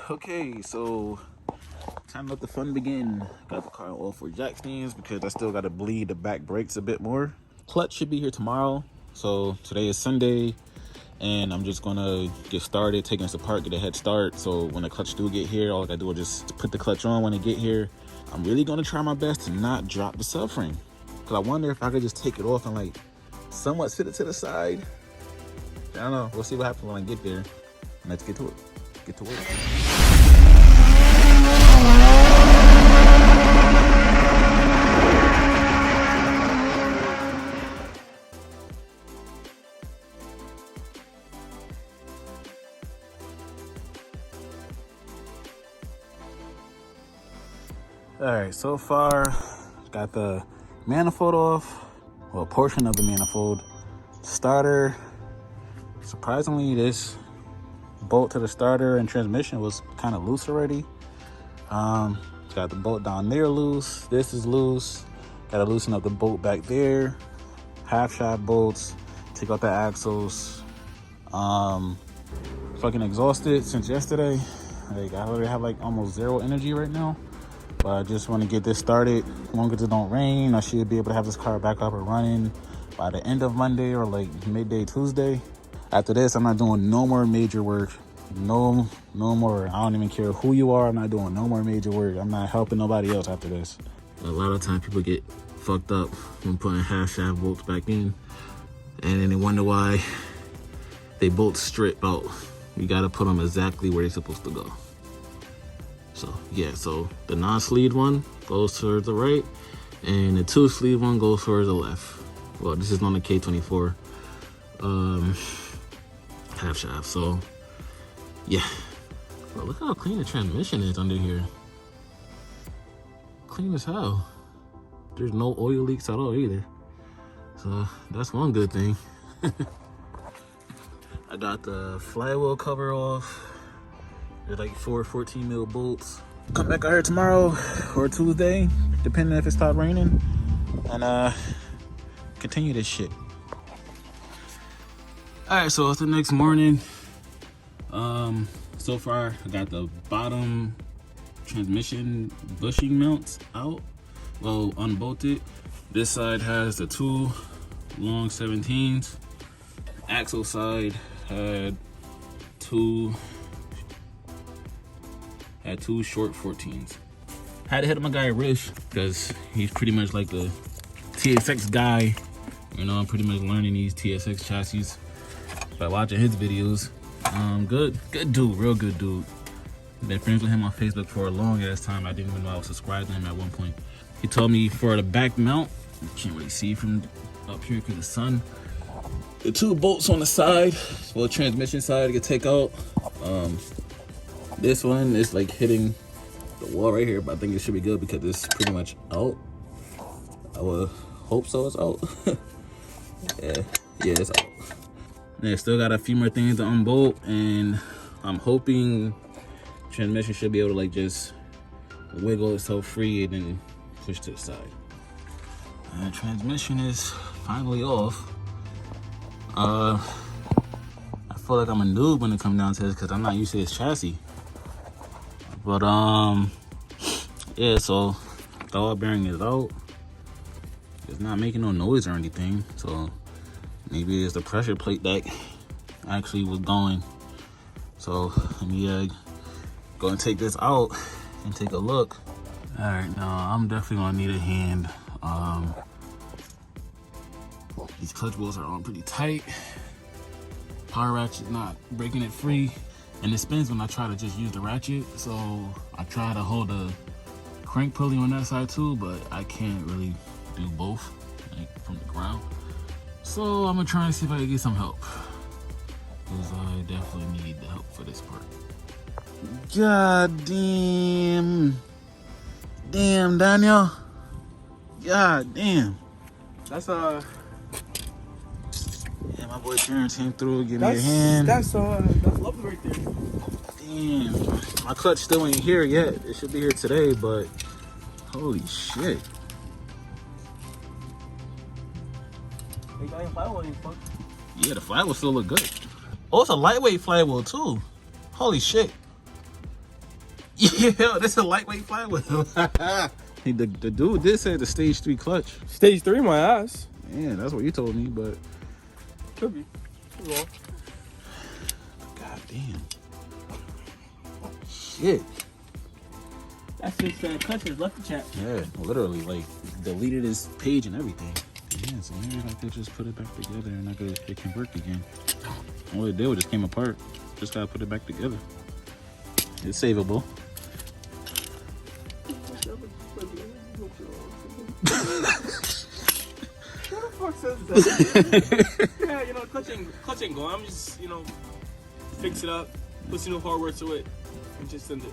Okay, so time to let the fun begin. Got the car all for jack stands because I still got to bleed the back brakes a bit more. Clutch should be here tomorrow. So today is Sunday and I'm just gonna get started, taking this apart, get a head start. So when the clutch do get here, all I gotta do is just put the clutch on when it get here. I'm really gonna try my best to not drop the subframe. Cause I wonder if I could just take it off and like somewhat sit it to the side. I don't know, we'll see what happens when I get there. Let's get to it, get to work. All right, so far got the manifold off, well, a portion of the manifold. Starter, surprisingly, this bolt to the starter and transmission was kind of loose already. Got the bolt down there loose. This is loose. Got to loosen up the bolt back there. Half shaft bolts. Take out the axles. Fucking exhausted since yesterday. Like I already have like almost zero energy right now. But I just want to get this started. As long as it don't rain, I should be able to have this car back up and running by the end of Monday or like midday Tuesday. After this, I'm not doing no more major work. No more. I don't even care who you are. I'm not doing no more major work. I'm not helping nobody else after this. A lot of times people get fucked up when putting half shaft bolts back in, and then they wonder why they bolt strip out. You gotta put them exactly where they're supposed to go. So yeah, so the non-sleeved one goes towards the right, and the two-sleeve one goes towards the left. Well, this is on the K24 half shaft. So yeah, well, look how clean the transmission is under here. Clean as hell. There's no oil leaks at all either. So that's one good thing. I got the flywheel cover off. There's like 4 14 mil bolts. Come back out here tomorrow or Tuesday, depending if it stops raining, and continue this shit. All right, so it's the next morning. So far I got the bottom transmission bushing mounts out, well, unbolted. This side has the 2 long 17s. Axle side had two short 14s. Had to hit my guy Rich because he's pretty much like the TSX guy. You know, I'm pretty much learning these TSX chassis by watching his videos. Good dude, real good dude. Been friends with him on Facebook for a long ass time. I didn't even know I was subscribed to him at one point. He told me for the back mount, you can't really see from up here because of the sun. The 2 bolts on the side, well, transmission side, you can take out. This one is like hitting the wall right here, but I think it should be good because it's pretty much out. I would hope so. It's out. yeah, it's out. And I still got a few more things to unbolt, and I'm hoping transmission should be able to like just wiggle itself free and then push to the side. And transmission is finally off. I feel like I'm a noob when it comes down to this because I'm not used to this chassis. But yeah, so the oil bearing is out. It's not making no noise or anything, so maybe it's the pressure plate that actually was going. So let me go and take this out and take a look. All right, now I'm definitely gonna need a hand. These clutch bolts are on pretty tight. Power ratchet not breaking it free, and it spins when I try to just use the ratchet. So I try to hold the crank pulley on that side too, but I can't really do both like from the ground. So I'm gonna try and see if I can get some help, because I definitely need the help for this part. God damn, Daniel. God damn. That's yeah, my boy Terrence came through, give me a hand. That's lovely right there. Damn, my clutch still ain't here yet. It should be here today, but holy shit. Yeah, the flywheel still look good. Oh, it's a lightweight flywheel too. Holy shit. Yeah, this is a lightweight flywheel. the dude did say the stage 3 clutch. Stage 3, my ass. Yeah, that's what you told me, but Could be. Could be wrong. god damn. Shit. That's just clutch has left the chat. Yeah, literally, like, deleted his page and everything. Yeah, so maybe if I could just put it back together and it can work again. All it did was just came apart. Just gotta put it back together. It's savable. Who the fuck says that? Yeah, you know, clutch ain't going. I'm just, you know, fix it up, put some new hardware to it, and just send it.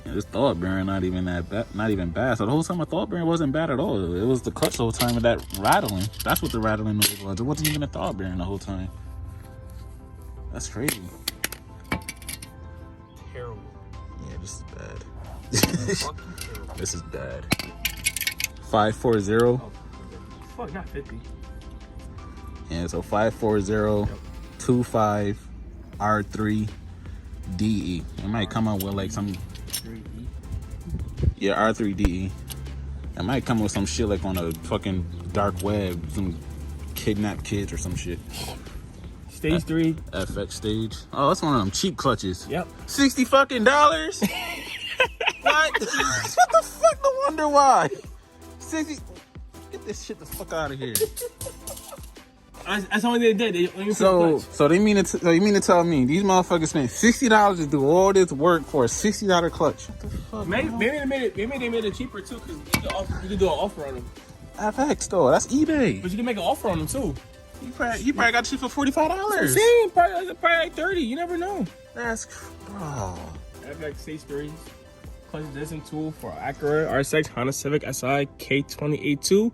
Yeah, this thought bearing not even bad. So the whole time my thought bearing wasn't bad at all. It was the clutch the whole time with that rattling. That's what the rattling noise was. It wasn't even a thought bearing the whole time. That's crazy. Terrible. Yeah, this is bad. This is bad. 540. Oh, fuck, not 50. Yeah, so 540 25 R3 DE. It might come up with like some. Yeah, R3 DE. It might come with some shit like on a fucking dark web, some kidnapped kids or some shit. Stage 3. FX stage. Oh, that's one of them cheap clutches. Yep. $60 fucking dollars. What? What the fuck? No wonder why. 60. Get this shit the fuck out of here. That's all they did. So they mean to tell me these motherfuckers spent $60 to do all this work for a $60 clutch? What the fuck? Maybe they made it cheaper too, because you could do an offer on them. FX though, that's eBay. But you can make an offer on them too. You probably got shit for $45. Same, probably like 30. You never know. That's bro. I have like stage 3s. Clutch adjustment tool for Acura, RSX, Honda Civic Si, K28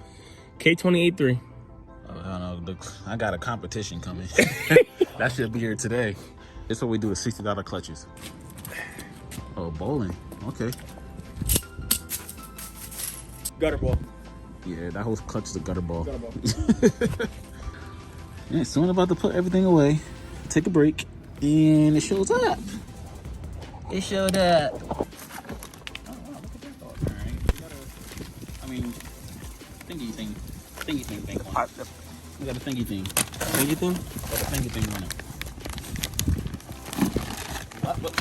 K28 I don't know. I got a competition coming. That should be here today. This is what we do with $60 clutches. Oh, bowling. Okay. Gutter ball. Yeah, that whole clutch is a gutter ball. Gutter ball. Yeah, soon about to put everything away, take a break, and it shows up. It showed up. Oh, wow, look at that dog. All right. I mean, thingy thing. We got a thingy thing. Thingy thing? Got a thingy thing on it. But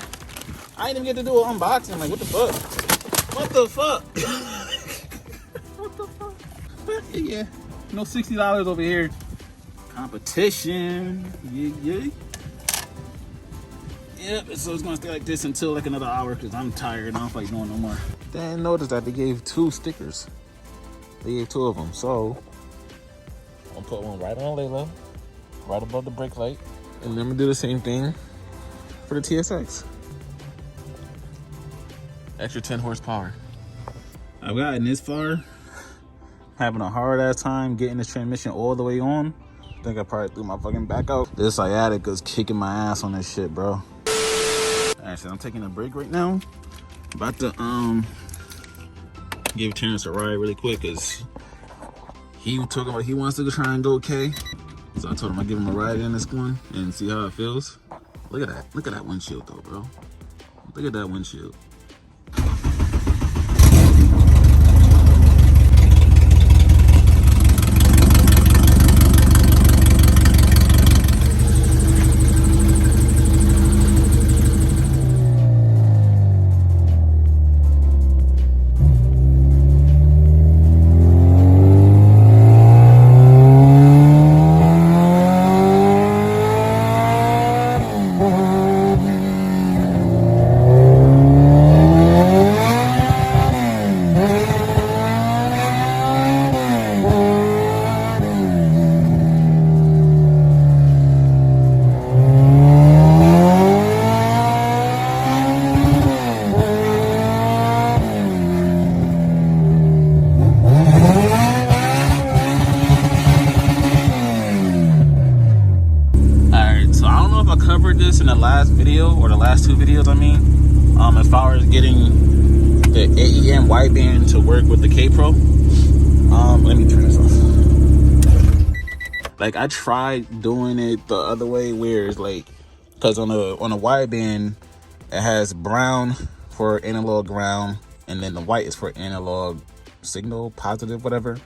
I didn't even get to do an unboxing. Like, what the fuck? What the fuck? What the fuck? But yeah, no $60 over here. Competition. Yeah. Yep, so it's gonna stay like this until like another hour because I'm tired and I don't feel like doing no more. Then notice that they gave 2 stickers. They gave 2 of them, so I'll put one right on Layla, right above the brake light, and then we do the same thing for the TSX. Extra 10 horsepower. I've gotten this far, having a hard ass time getting this transmission all the way on. I think I probably threw my fucking back out. This sciatica is kicking my ass on this shit, bro. Actually, I'm taking a break right now. About to give Terrence a ride really quick because he talking about he wants to try and go K. So I told him I'd give him a ride in this one and see how it feels. Look at that. Look at that windshield though, bro. Look at that windshield. In the last video or the last 2 videos, I mean, as far as getting the AEM Wideband to work with the Kpro. Let me turn this off. Like, I tried doing it the other way where it's like, because on a wideband it has brown for analog ground, and then the white is for analog signal, positive, whatever.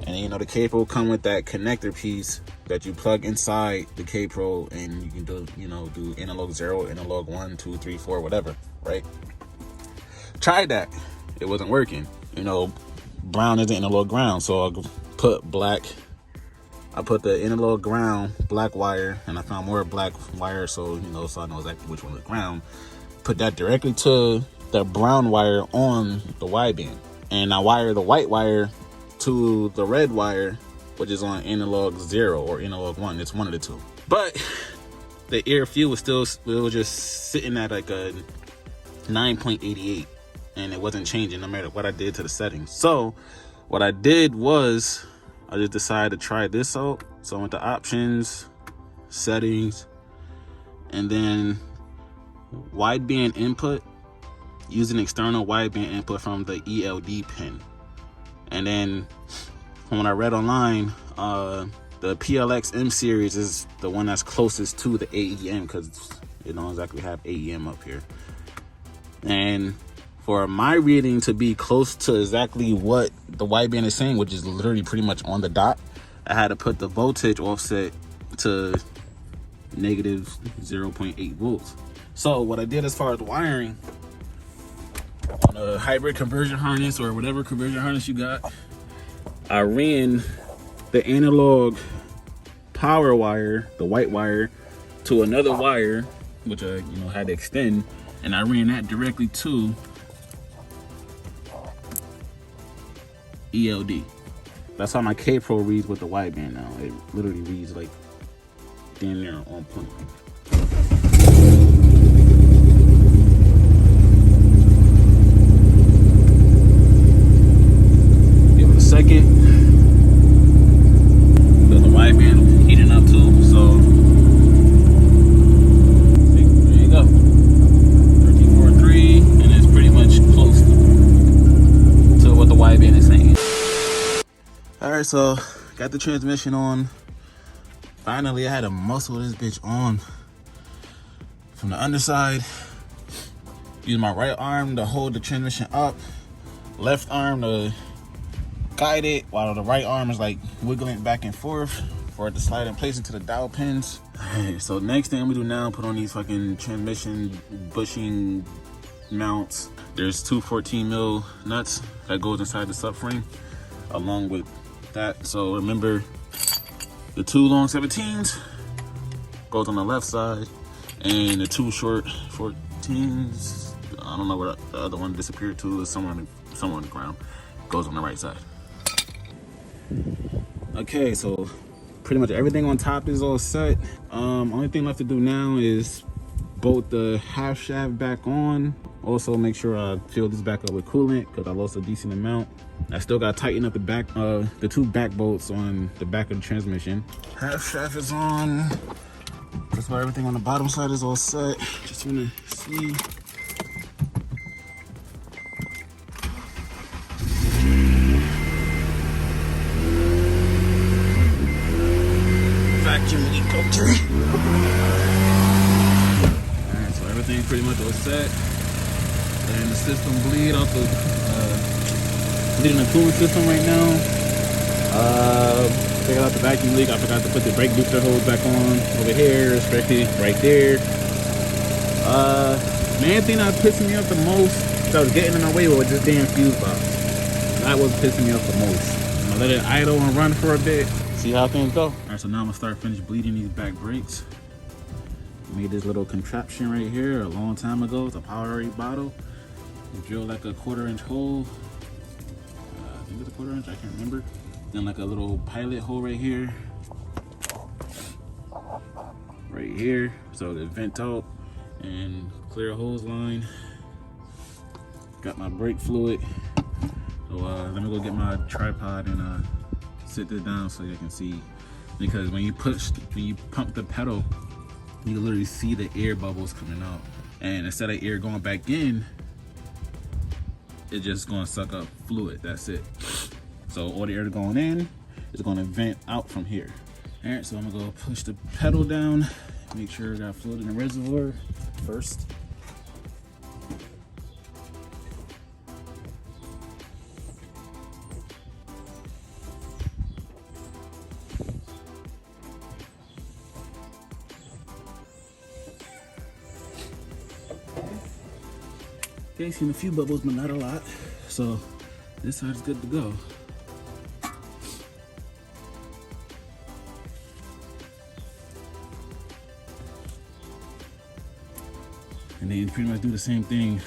And you know, the Kpro come with that connector piece that you plug inside the Kpro, and you can do, you know, do analog 0, analog 1, 2, 3, 4, whatever, right? Tried that. It wasn't working. You know, brown is the analog ground, so I put black. I put the analog ground black wire, and I found more black wire, so you know, so I know exactly which one is ground. Put that directly to the brown wire on the wideband, and I wire the white wire to the red wire, which is on analog 0 or analog 1. It's one of the two. But the air fuel was still, it was just sitting at like a 9.88, and it wasn't changing no matter what I did to the settings. So what I did was I just decided to try this out. So I went to options, settings, and then wideband input, using external wideband input from the ELD pin. And then from what I read online, the PLX M series is the one that's closest to the AEM, because it don't exactly have AEM up here. And for my reading to be close to exactly what the wideband is saying, which is literally pretty much on the dot, I had to put the voltage offset to negative 0.8 volts. So what I did as far as wiring, on a hybrid conversion harness or whatever conversion harness you got, I ran the analog power wire, the white wire, to another wire, which I had to extend, and I ran that directly to ELD. That's how my Kpro reads with the wideband now. It literally reads like damn near on point. Second, so the wideband heating up too, so there you go, 13.43, and it's pretty much close to what the wideband is saying. All right, so got the transmission on. Finally, I had to muscle this bitch on from the underside. Use my right arm to hold the transmission up, left arm to guide it, while the right arm is like wiggling it back and forth for it to slide in place into the dowel pins. Alright, so next thing I'm gonna do now, put on these fucking transmission bushing mounts. There's two 14 mil nuts that goes inside the subframe along with that. So remember, the two long 17s goes on the left side, and the two short 14s, I don't know where the other one disappeared to, is somewhere on the ground, goes on the right side. Okay, so pretty much everything on top is all set. Only thing left to do now is bolt the half shaft back on. Also make sure I fill this back up with coolant, because I lost a decent amount. I still got to tighten up the back, the two back bolts on the back of the transmission. Half shaft is on. Just about everything on the bottom side is all set. Just want to see. Vacuum leak, okay. Alright, so everything pretty much all set. And the system bleeding the coolant system right now. Figured out the vacuum leak. I forgot to put the brake booster hose back on over here, especially right there. Main thing that was pissing me off the most, that was getting in my way, was this damn fuse box. That was pissing me off the most. I'm gonna let it idle and run for a bit, see how things go. All right, so now I'm gonna finish bleeding these back brakes. Made this little contraption right here a long time ago. It's a Powerade bottle. Drill like a 1/4 inch hole. I think it's a 1/4 inch, I can't remember. Then like a little pilot hole right here. Right here, so the vent out and clear hose line. Got my brake fluid. So let me go get my tripod and sit this down so you can see. Because when you pump the pedal, you can literally see the air bubbles coming out. And instead of air going back in, it's just gonna suck up fluid, that's it. So all the air going in is gonna vent out from here. All right, so I'm gonna go push the pedal down, make sure I got fluid in the reservoir first. Okay, seen a few bubbles, but not a lot. So this side's good to go. And then pretty much do the same thing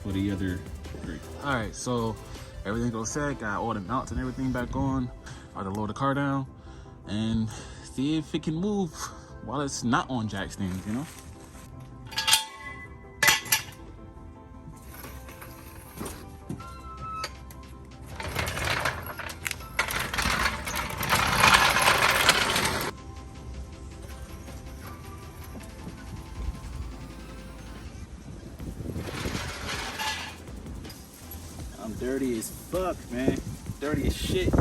for the other three. All right, so everything goes set, got all the mounts and everything back on. About to lower the car down and see if it can move while it's not on jack stands, you know? I'm dirty as fuck, man. Dirty as shit.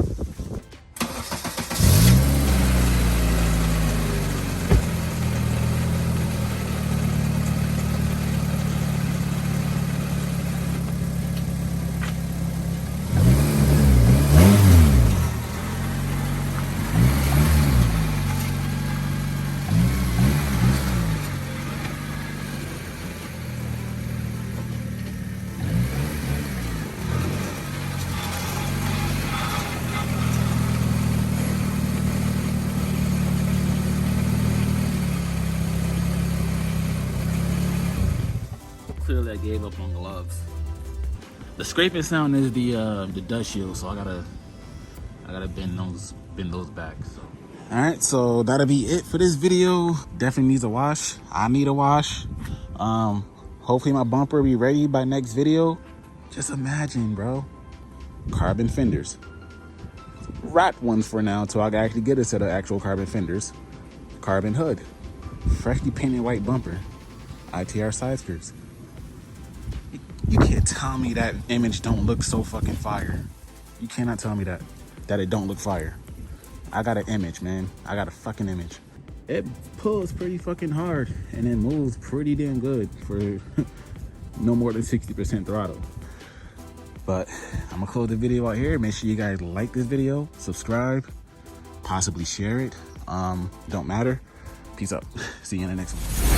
Clearly I gave up on gloves. The scraping sound is the dust shield, so I gotta bend those back. So. All right, so that'll be it for this video. Definitely needs a wash. I need a wash. Hopefully my bumper will be ready by next video. Just imagine, bro. Carbon fenders. Wrapped ones for now until I can actually get a set of actual carbon fenders. Carbon hood. Freshly painted white bumper. ITR side skirts. You can't tell me that image don't look so fucking fire. You cannot tell me that it don't look fire. I got an image, man. I got a fucking image. It pulls pretty fucking hard and it moves pretty damn good for no more than 60% throttle. But I'm gonna close the video out here. Make sure you guys like this video, subscribe, possibly share it. Don't matter. Peace out. See you in the next one.